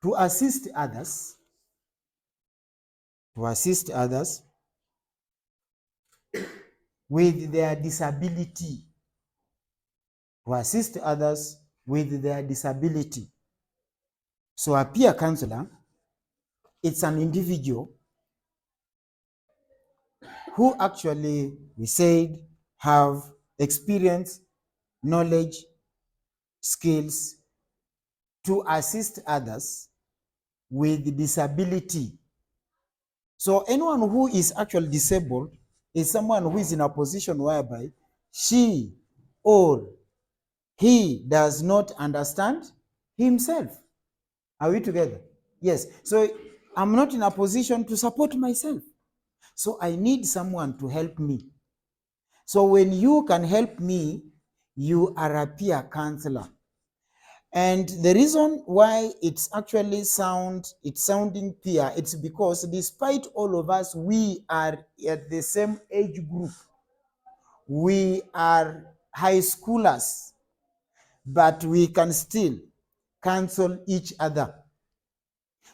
To assist others with their disability. To assist others with their disability. So a peer counselor, it's an individual who actually, we said, have experience, knowledge, skills to assist others with disability. So anyone who is actually disabled is someone who is in a position whereby she or he does not understand himself. Are we together? Yes. So I'm not in a position to support myself. So I need someone to help me. So when you can help me, you are a peer counselor. And the reason why it's actually sounding peer, it's because despite all of us, we are at the same age group. We are high schoolers, but we can still counsel each other.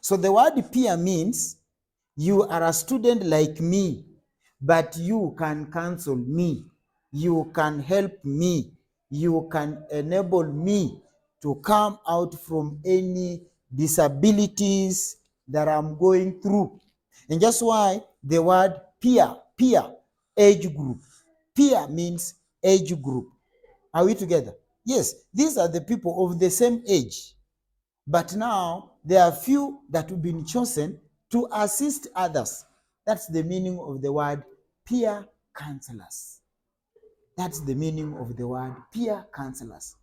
So the word peer means you are a student like me, but you can counsel me. You can help me. You can enable me to come out from any disabilities that I'm going through. And just why the word peer, age group. Peer means age group. Are we together? Yes, these are the people of the same age. But now there are few that have been chosen to assist others. That's the meaning of the word peer counselors. That's the meaning of the word peer counselors.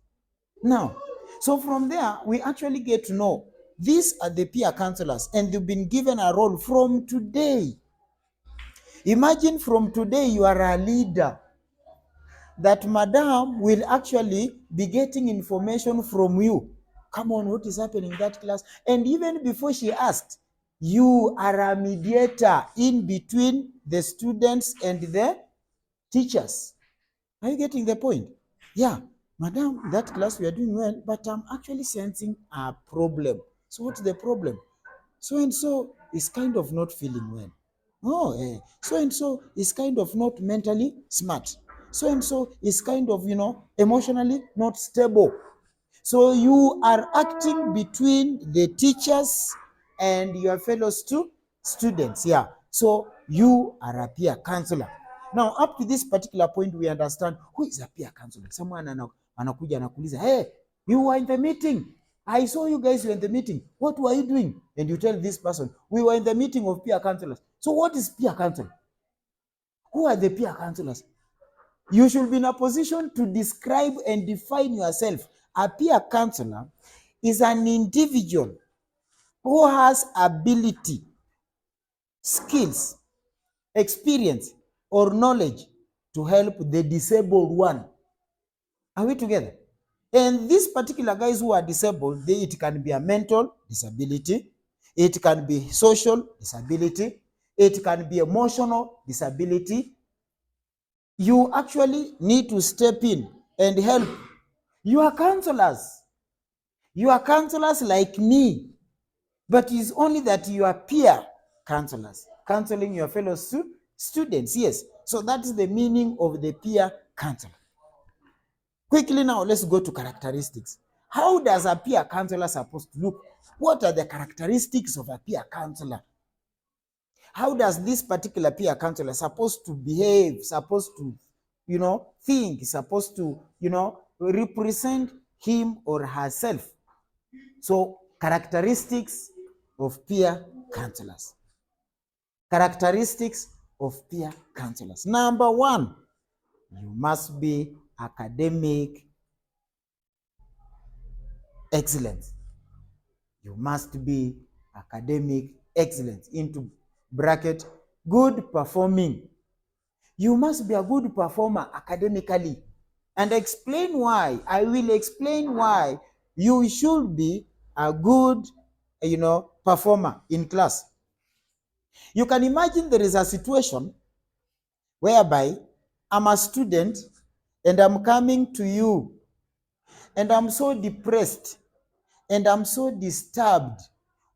Now, so from there, we actually get to know these are the peer counselors, and they've been given a role from today. Imagine from today you are a leader, that madam will actually be getting information from you. Come on, what is happening in that class? And even before she asked, you are a mediator in between the students and the teachers. Are you getting the point? Yeah, madam, that class we are doing well, but I'm actually sensing a problem. So what's the problem? So and so is kind of not feeling well. Oh, so and so is kind of not mentally smart. So and so is kind of, emotionally not stable. So you are acting between the teachers and your fellow students. Yeah. So you are a peer counselor. Now, up to this particular point, we understand who is a peer counselor. Someone anakuja anakuuliza, hey, you were in the meeting. I saw you guys were in the meeting. What were you doing? And you tell this person, we were in the meeting of peer counselors. So what is peer counselor? Who are the peer counselors? You should be in a position to describe and define yourself. A peer counselor is an individual who has ability, skills, experience, or knowledge to help the disabled one. Are we together? And these particular guys who are disabled, it can be a mental disability, it can be social disability, it can be emotional disability. You actually need to step in and help. You are counselors. You are counselors like me, but it's only that you are peer counselors, counseling your fellow students. Yes, so that's the meaning of the peer counselor. Quickly now, let's go to characteristics. How does a peer counselor supposed to look? What are the characteristics of a peer counselor? How does this particular peer counselor supposed to behave, supposed to, think, supposed to, represent him or herself? So, characteristics of peer counselors. Characteristics of peer counselors. Number one, you must be academic excellence. You must be academic excellence. Into bracket, good performing. You must be a good performer academically. And explain why. I will explain why you should be a good, performer in class. You can imagine there is a situation whereby I'm a student and I'm coming to you and I'm so depressed and I'm so disturbed.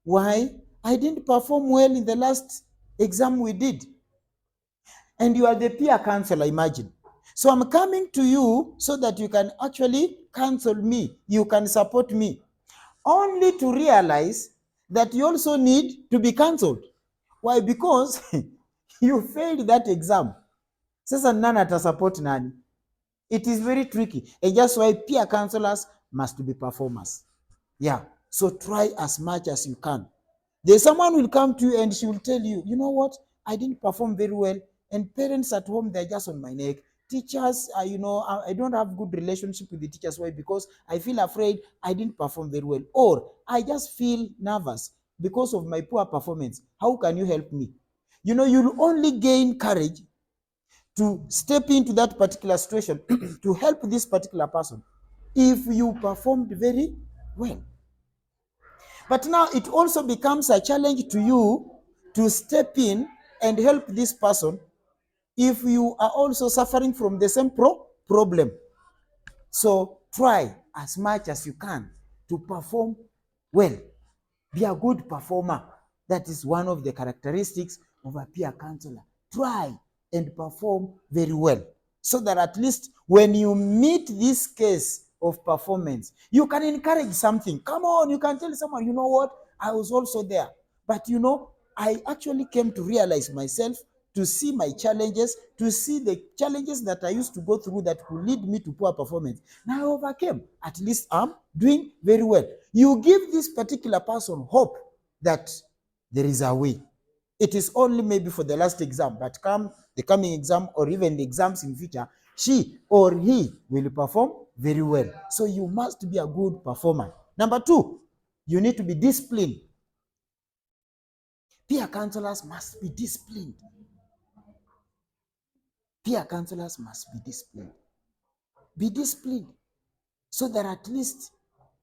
Why? I didn't perform well in the last exam we did. And you are the peer counselor, imagine. So I'm coming to you so that you can actually counsel me, you can support me, only to realize that you also need to be counseled. Why? Because you failed that exam. Sasa nani atasupport nani? It is very tricky, and just why peer counselors must be performers. Yeah, so try as much as you can. There's someone will come to you and she will tell you, you know what, I didn't perform very well, and parents at home, they're just on my neck. Teachers, I don't have good relationship with the teachers. Why? Because I feel afraid I didn't perform very well, or I just feel nervous because of my poor performance. How can you help me? You'll only gain courage to step into that particular situation to help this particular person if you performed very well. But now it also becomes a challenge to you to step in and help this person if you are also suffering from the same problem. So try as much as you can to perform well. Be a good performer. That is one of the characteristics of a peer counselor. Try and perform very well, so that at least when you meet this case of performance, you can encourage something. Come on, you can tell someone, you know what, I was also there. But I actually came to realize myself, to see my challenges, to see the challenges that I used to go through that could lead me to poor performance. Now I overcame. At least I'm doing very well. You give this particular person hope that there is a way. It is only maybe for the last exam, but come the coming exam or even the exams in future, she or he will perform very well. So you must be a good performer. Number 2, you need to be disciplined. Peer counselors must be disciplined. Peer counselors must be disciplined. Be disciplined so that at least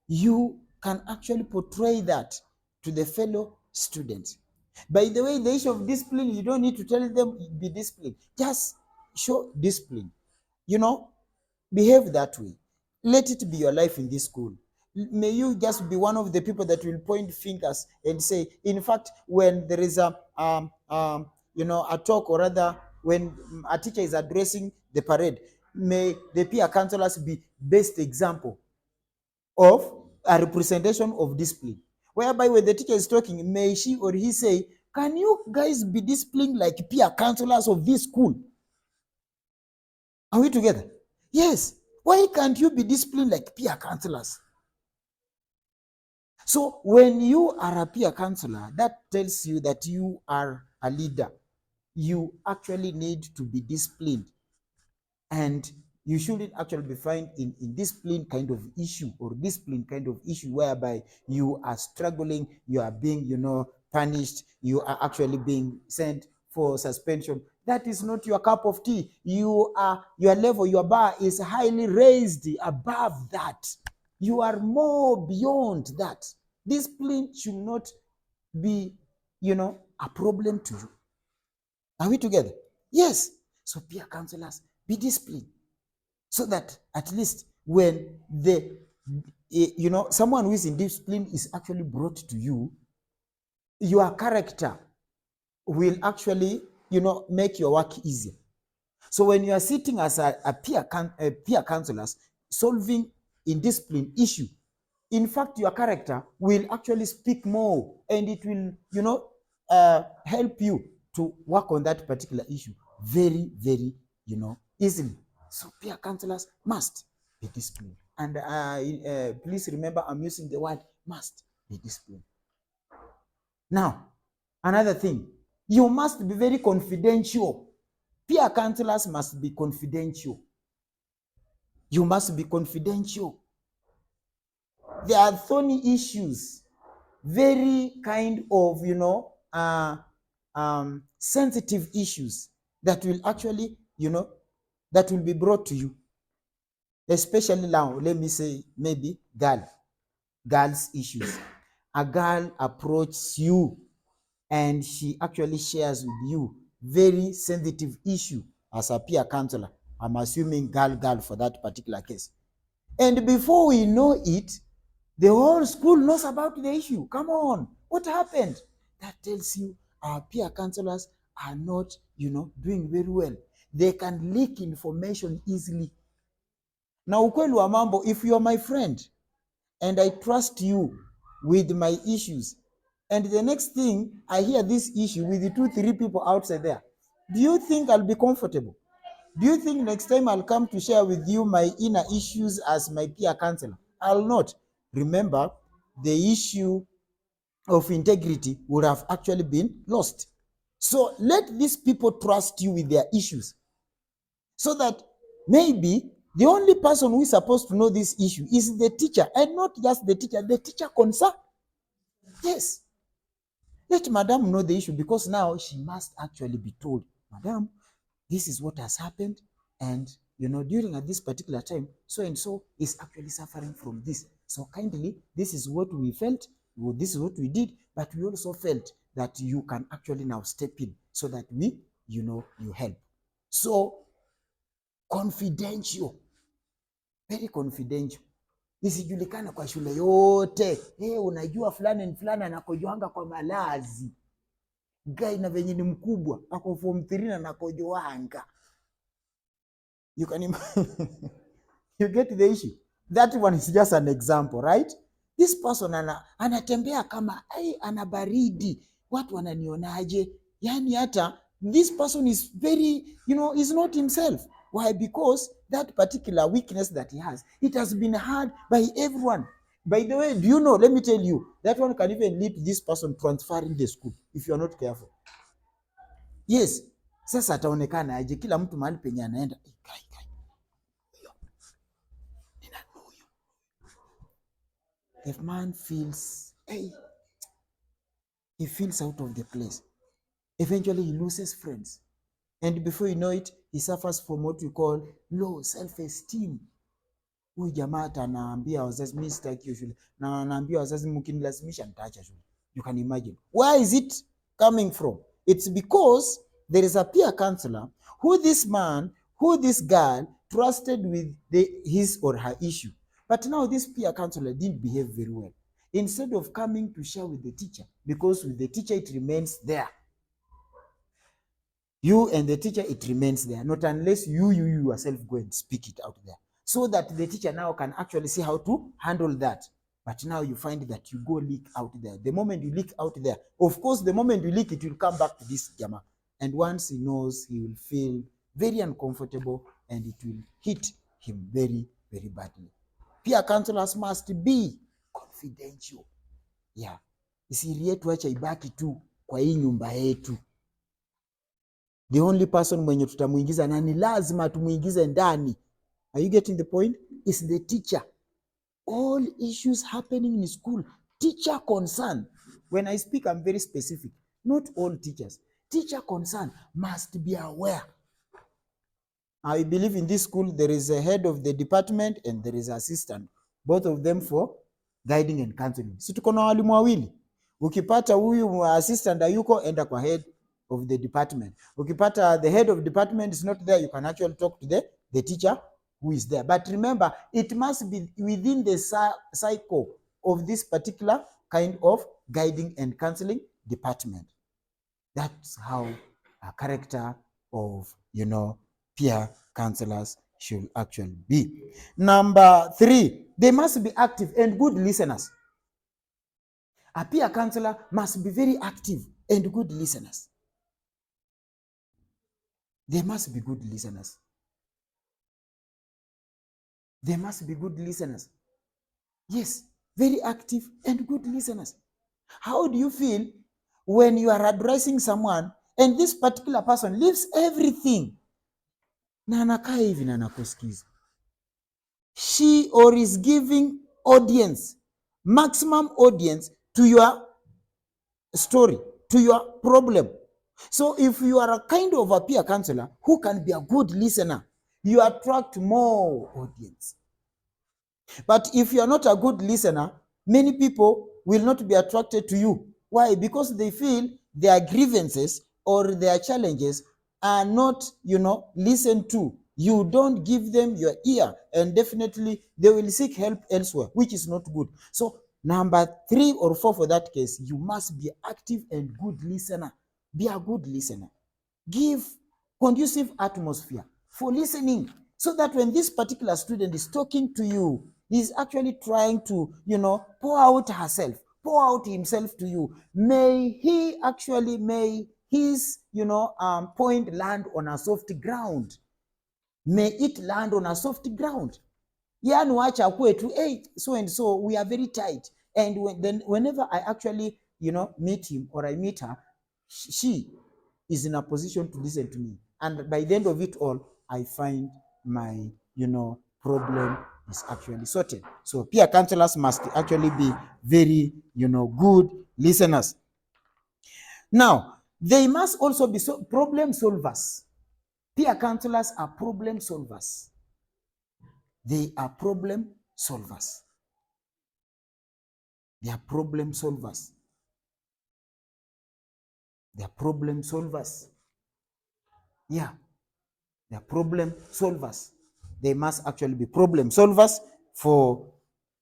you can actually portray that to the fellow students. By the way, the issue of discipline, you don't need to tell them be disciplined. Just show discipline. Behave that way. Let it be your life in this school. May you just be one of the people that will point fingers and say, in fact, when there is a talk, or rather when a teacher is addressing the parade, may the peer counselors be best example of a representation of discipline. Whereby when the teacher is talking, may she or he say, can you guys be disciplined like peer counselors of this school? Are we together? Yes. Why can't you be disciplined like peer counselors? So when you are a peer counselor, that tells you that you are a leader. You actually need to be disciplined. And you shouldn't actually be found in discipline kind of issue, or discipline kind of issue whereby you are struggling, you are being, punished, you are actually being sent for suspension. That is not your cup of tea. Your level, your bar is highly raised above that. You are more beyond that. Discipline should not be, a problem to you. Are we together? Yes. So peer counselors, be disciplined, so that at least when someone who is in discipline is actually brought to you, your character will actually, make your work easier. So when you are sitting as a peer counselors solving in discipline issue, in fact, your character will actually speak more, and it will, help you to work on that particular issue very, very, easily. So peer counselors must be disciplined. And please remember, I'm using the word must be disciplined. Now, another thing, you must be very confidential. Peer counselors must be confidential. You must be confidential. There are thorny issues, very kind of, sensitive issues that will actually, that will be brought to you. Especially now, let me say, maybe girls' issues. A girl approaches you and she actually shares with you very sensitive issue as a peer counselor. I'm assuming girl for that particular case. And before we know it, the whole school knows about the issue. Come on, what happened? That tells you our peer counselors are not, doing very well. They can leak information easily. Now, ukweli wa mambo, if you are my friend and I trust you with my issues, and the next thing I hear this issue with the 2-3 people outside there, do you think I'll be comfortable? Do you think next time I'll come to share with you my inner issues as my peer counselor? I'll not. Remember, the issue of integrity would have actually been lost. So let these people trust you with their issues, so that maybe the only person who is supposed to know this issue is the teacher, and not just the teacher concerned. Yes. Let madam know the issue, because now she must actually be told, madam, this is what has happened, and during at this particular time, so and so is actually suffering from this. So kindly, this is what we felt, this is what we did, but we also felt that you can actually now step in so that we, you help. So confidential, very confidential. Isijulikana kwa shule yote. Unajua fulani anakojoanga kwa malazi. Guy na venye ni mkubwa, ako form 3 na anakojoanga. You can you get the issue. That one is just an example, right? This person anatembea kama ana baridi. Watu wananionaje? Yani hata this person is very, is not himself. Why? Because that particular weakness that he has, it has been heard by everyone. By the way, do you know, let me tell you, that one can even lead to this person transferring the school if you are not careful. Yes. Sasa ataonekana aje kila mtu mahali penye anaenda. The man feels, he feels out of the place. Eventually he loses friends. And before you know it, he suffers from what we call low self-esteem. Huyu jamaa anaambia wazazi mimi sitaki shule, na anaambia wazazi mkinilazimisha nitaacha shule. You can imagine. Where is it coming from? It's because there is a peer counselor who this girl trusted with his or her issue. But now this peer counselor didn't behave very well. Instead of coming to share with the teacher, because with the teacher it remains there. You and the teacher, it remains there, not unless you yourself go and speak it out there, so that the teacher now can actually see how to handle that. But now you find that you go leak out there. The moment you leak out there, of course, the moment you leak, it will come back to this Jama. And once he knows, he will feel very uncomfortable, and it will hit him very, very badly. Peer counselors must be confidential. Yeah. Siri yetu acha ibaki tu kwa hii nyumba yetu. The only person mwenye tutamuingiza na ni lazima tumuingize ndani, are you getting the point, is the teacher. All issues happening in school, teacher concern. When I speak, I'm very specific. Not all teachers. Teacher concern must be aware. I believe in this school there is a head of the department and there is an assistant, both of them for guiding and counseling. Si tuko na walimu wawili. Ukipata huyu assistant ayuko, enda kwa head of the department. Ukipata the head of department is not there, you can actually talk to the teacher who is there. But remember, it must be within the cycle of this particular kind of guiding and counseling department. That's how a character of, peer counselors should actually be. Number 3, they must be active and good listeners. A peer counselor must be very active and good listeners. They must be good listeners. They must be good listeners. Yes, very active and good listeners. How do you feel when you are addressing someone and this particular person leaves everything na anakaa hivi na anakusikiza? She or is giving audience, maximum audience to your story, to your problem. So if you are a kind of a peer counselor who can be a good listener, you attract more audience. But if you are not a good listener, many people will not be attracted to you. Why? Because they feel their grievances or their challenges are not, listened to, You don't give them your ear, and definitely they will seek help elsewhere, which is not good. So number 3 or 4 for that case, you must be active and good listener. Be a good listener. Give conducive atmosphere for listening, so that when this particular student is talking to you, he's actually trying to, pour out herself, pour out himself to you. May his, point land on a soft ground. May it land on a soft ground. Yani wacha kwetu, hey, so and so, we are very tight. And whenever I actually, meet him or I meet her, she is in a position to listen to me. And by the end of it all, I find my, problem is actually sorted. So peer counselors must actually be very, good listeners. Now, they must also be problem solvers. Peer counselors are problem solvers. They are problem solvers. They are problem solvers. They are problem solvers. Yeah, they are problem solvers. They must actually be problem solvers for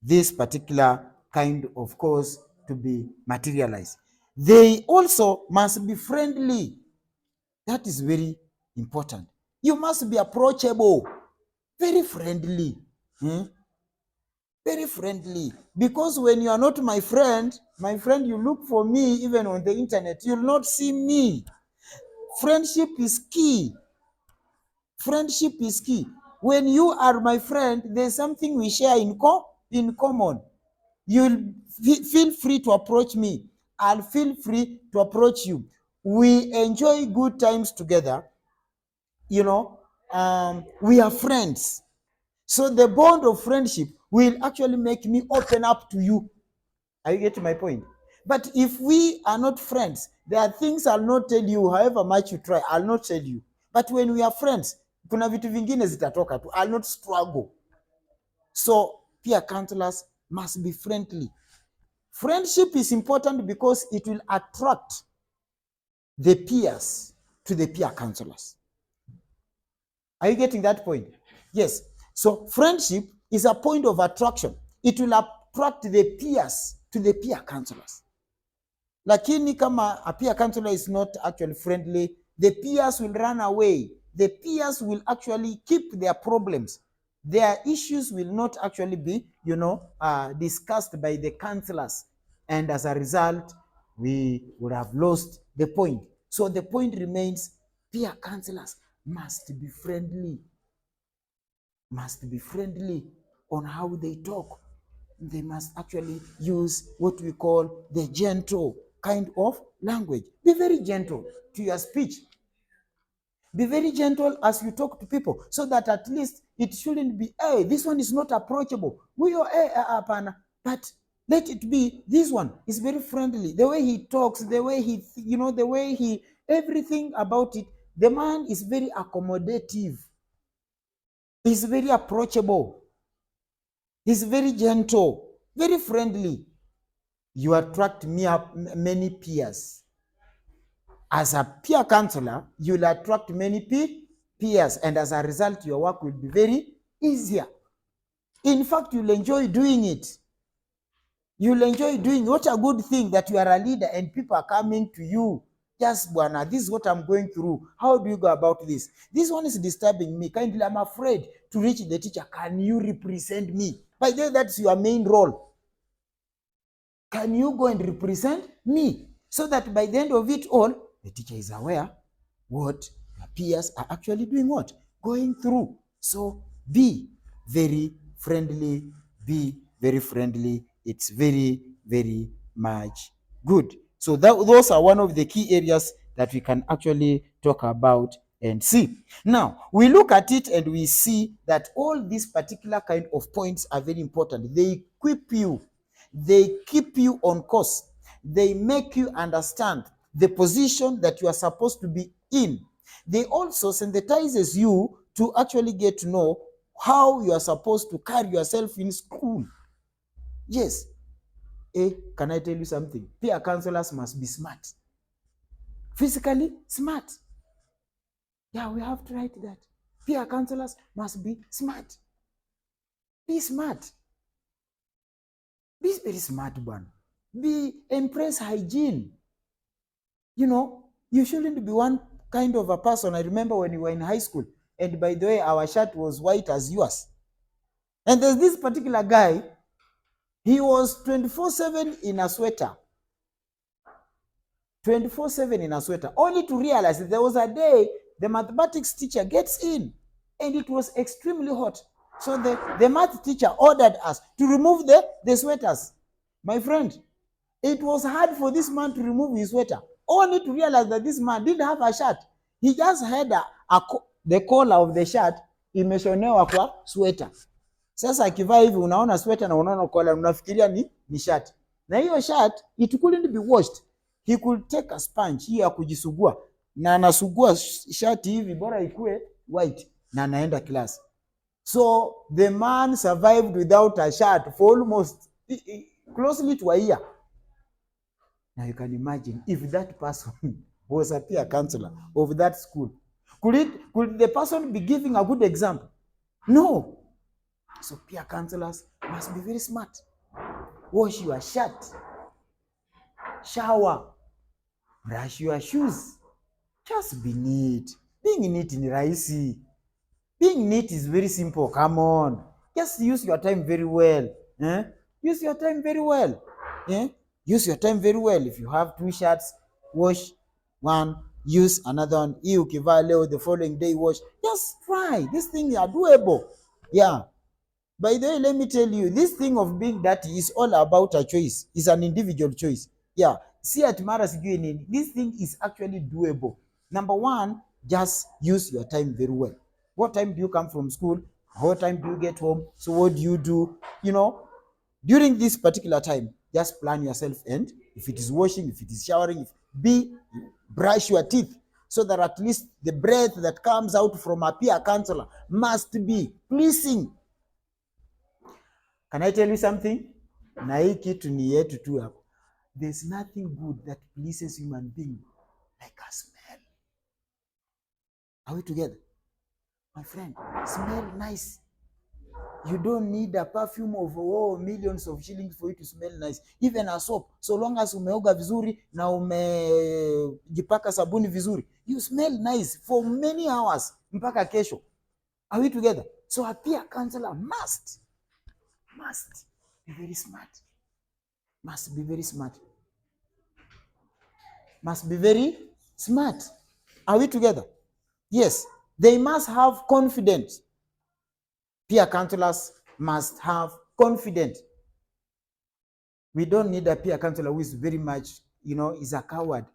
this particular kind of course to be materialized. They also must be friendly. That is very important. You must be approachable, very friendly. Very friendly. Because when you are not my friend, you look for me even on the internet, you'll not see me. Friendship is key. Friendship is key. When you are my friend, there's something we share in common. You'll feel free to approach me. I'll feel free to approach you. We enjoy good times together. We are friends. So the bond of friendship will actually make me open up to you. Are you getting my point? But if we are not friends, there are things I'll not tell you, however much you try, I'll not tell you. But when we are friends, kuna vitu vingine zitatoka tu. I'll not struggle. So peer counselors must be friendly. Friendship is important because it will attract the peers to the peer counselors. Are you getting that point? Yes. So friendship is a point of attraction. It will attract the peers to the peer counselors. Lakini kama a peer counselor is not actually friendly, the peers will run away. The peers will actually keep their problems. Their issues will not actually be, discussed by the counselors. And as a result, we would have lost the point. So the point remains, peer counselors must be friendly. Must be friendly on how they talk. They must actually use what we call the gentle kind of language. Be very gentle to your speech. Be very gentle as you talk to people, so that at least it shouldn't be, hey, this one is not approachable. But let it be, this one is very friendly. The way he talks, the way he, everything about it, the man is very accommodative. He's very approachable. He's very gentle, very friendly. You attract many peers. As a peer counselor, you'll attract many peers, and as a result, your work will be very easier. In fact, you'll enjoy doing it. You'll enjoy doing what a good thing that you are a leader and people are coming to you. Just, Bwana, this is what I'm going through. How do you go about this? This one is disturbing me. Kindly, I'm afraid to reach the teacher. Can you represent me? By the way, that's your main role. Can you go and represent me? So that by the end of it all, the teacher is aware what your peers are actually doing what? Going through. So be very friendly. Be very friendly. It's very, very much good. So those are one of the key areas that we can actually talk about and see. Now, we look at it and we see that all these particular kind of points are very important. They equip you. They keep you on course. They make you understand the position that you are supposed to be in. They also sensitizes you to actually get to know how you are supposed to carry yourself in school. Yes. Can I tell you something? Peer counselors must be smart. Physically smart. Yeah, we have to write that. Peer counselors must be smart. Be smart. Be very smart, one. Embrace hygiene. You shouldn't be one kind of a person. I remember when we were in high school, and by the way, our shirt was white as yours. And there's this particular guy, he was 24/7 in a sweater. 24/7 in a sweater, only to realize that there was a day the mathematics teacher gets in, and it was extremely hot. So the math teacher ordered us to remove the sweaters. My friend, it was hard for this man to remove his sweater, only to realize that this man didn't have a shirt. He just had the collar of the shirt imeshonewa kwa sweater. Sasa akivaa hivi, unaona sweater na unaona collar, unafikiria ni shirt. Na hiyo shirt, it couldn't be washed. He could take a sponge hii ya kujisugua, na anasugua shirt hivi bora ikue white, na anaenda class. So the man survived without a shirt for almost closely to a year. Now you can imagine if that person was a peer counselor of that school. Could the person be giving a good example? No. So peer counselors must be very smart. Wash your shirt, shower, brush your shoes. Just be neat. Being neat ni rahisi. Being neat is very simple. Come on. Just use your time very well. Use your time very well. Use your time very well. If you have 2 shirts, wash one, use another one. Hii ukivaa leo, the following day wash. Just try. This thing is doable. Yeah. By the way, let me tell you, this thing of being dirty is all about a choice. It's an individual choice. Yeah. See at Mara sijui nini. This thing is actually doable. Number 1, just use your time very well. What time do you come from school? What time do you get home? So what do you do? During this particular time, just plan yourself, and if it is washing, if it is showering, brush your teeth, so that at least the breath that comes out from a peer counselor must be pleasing. Can I tell you something? Na hii kitu ni yetu tu hapo. There's nothing good that pleases human being like a smell. Are we together? My friend, smell nice. You don't need a perfume of millions of shillings for you to smell nice. Even a soap, so long as umeoga vizuri na umejipaka sabuni vizuri, you smell nice for many hours mpaka kesho. Are we together? So a peer counselor must be very smart. Must be very smart. Must be very smart. Are we together? Yes. They must have confidence. Peer counselors must have confidence. We don't need a peer counselor who is very much, is a coward,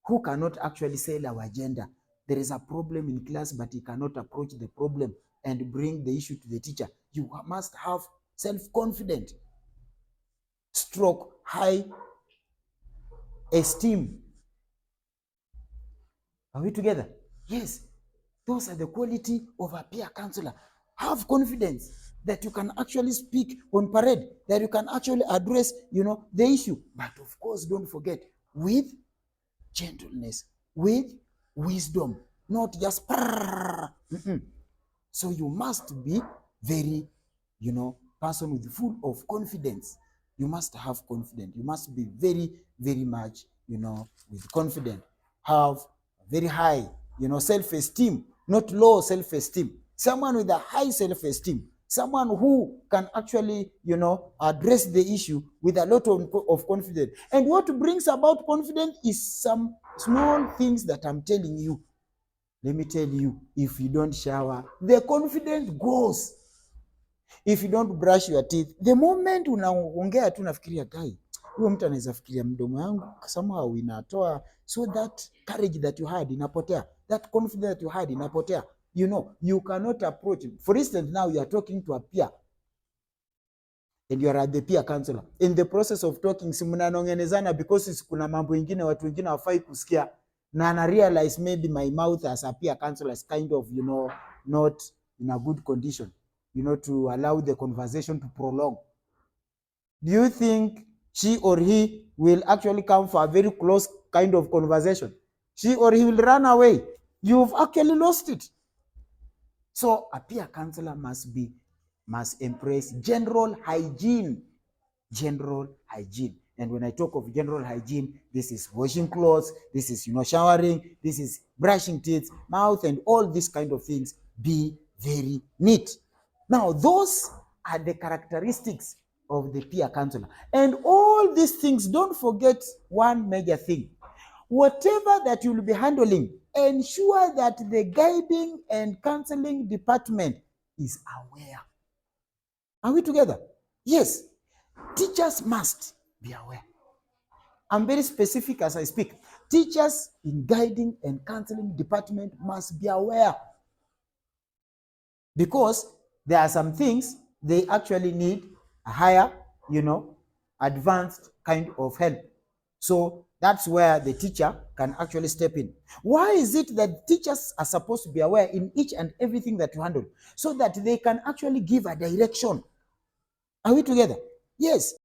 who cannot actually sell our agenda. There is a problem in class, but he cannot approach the problem and bring the issue to the teacher. You must have self-confidence, stroke high esteem. Are we together? Yes. Those are the quality of a peer counselor. Have confidence that you can actually speak on parade, that you can actually address, the issue. But of course, don't forget, with gentleness, with wisdom, not just So you must be very, person with full of confidence. You must have confidence. You must be very, very much, with confidence. Have very high, self-esteem, not low self-esteem. Someone with a high self-esteem. Someone who can actually, address the issue with a lot of confidence. And what brings about confidence is some small things that I'm telling you. Let me tell you, if you don't shower, the confidence goes. If you don't brush your teeth, the moment unaongea tu nafikiria guy, huyo mtu anaweza fikiria mdomo yangu somehow inatoa, so that courage that you had inapotea, that confidence that you had inapotea. You cannot approach him. For instance, now you are talking to a peer, and you are at the peer counselor. In the process of talking, si mnanongenezana because kuna mambo ingine watu wengine hawafai kusikia, na ana realize maybe my mouth as a peer counselor is kind of, not in a good condition, to allow the conversation to prolong. Do you think she or he will actually come for a very close kind of conversation? She or he will run away. You've actually lost it. So a peer counselor must embrace general hygiene. General hygiene. And when I talk of general hygiene, this is washing clothes, this is showering, this is brushing teeth, mouth, and all these kind of things. Be very neat. Now, those are the characteristics of the peer counselor. And all these things, don't forget one major thing. Whatever that you'll be handling, ensure that the guiding and counseling department is aware. Are we together? Yes. Teachers must be aware. I'm very specific as I speak. Teachers in guiding and counseling department must be aware, because there are some things they actually need a higher, advanced kind of help. So that's where the teacher can actually step in. Why is it that teachers are supposed to be aware in each and everything that you handle, so that they can actually give a direction? Are we together? Yes.